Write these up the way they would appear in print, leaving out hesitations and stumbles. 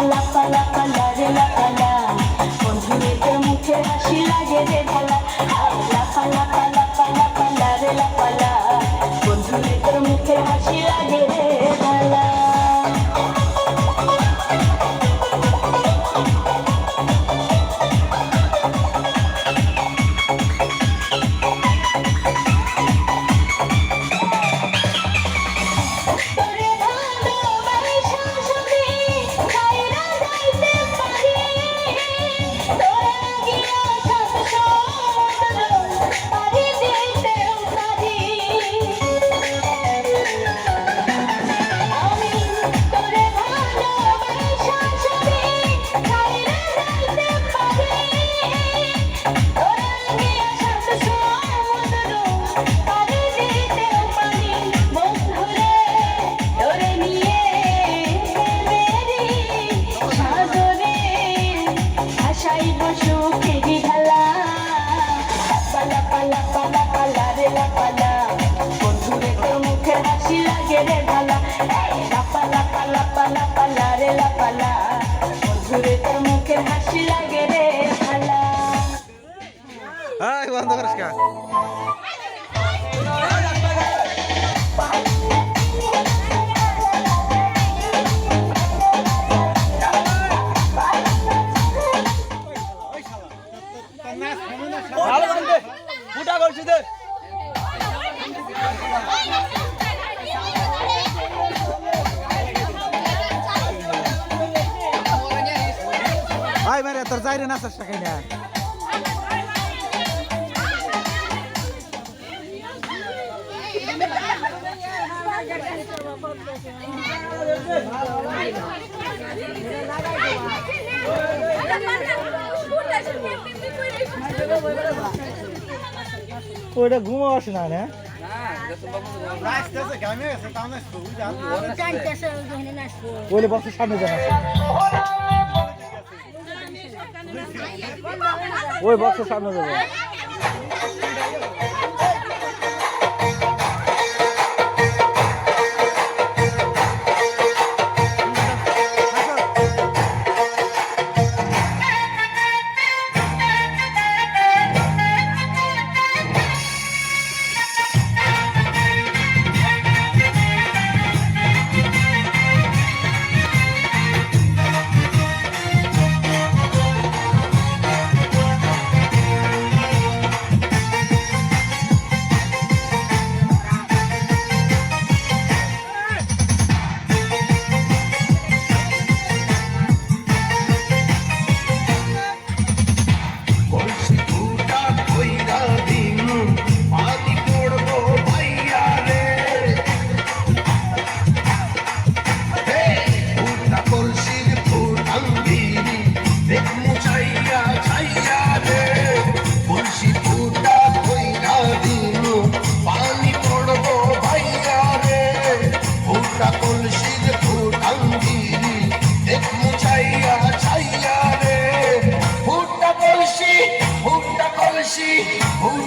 লাপা লাপা লারে লাপালা বন্ধুরে তোর মুখে হাসি লাগে রে ভালা লাপা লাপা লাপা লাপা লারে লাপালা বন্ধুরে তোর মুখে হাসি লাগে রে ভালা বন্ধুরে তোর মুখে হাসি লাগে রে ভালা লাপা লাপা লাপা লাপা লারে লাপালা বন্ধুরে তোর মুখে হাসি লাগে রে ভালা বন্ধ করিস কা ফুটা করছি দে ভাই মেরে তোর যাইরে নাচাস টাকাই না ওইটা ঘুমো আসে না না বলে বক্সের সামনে যান ওই বক্সের সামনে যাবো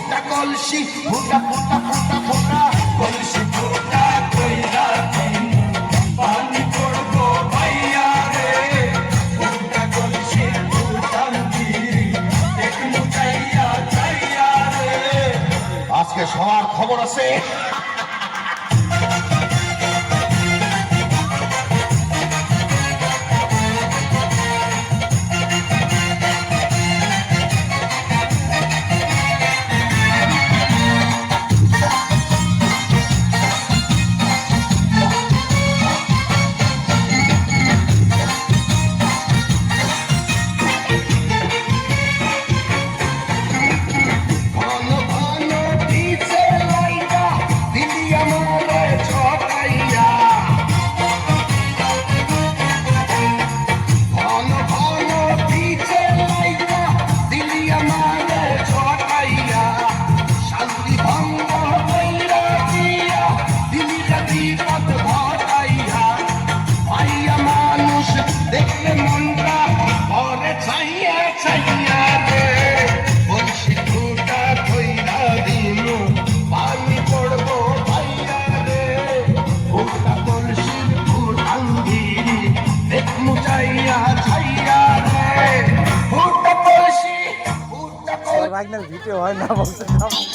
ফুটা কলসি ফুটা ফুটা ফুটা ফুটা কলসি ফুটা কইরা দিন পানি পড়বো ভাইয়া রে ফুটা কলসি ফুটা দিন দেখমু চাইয়া চাইয়া রে আজকে সবার খবর আছে হয় না বলছিলাম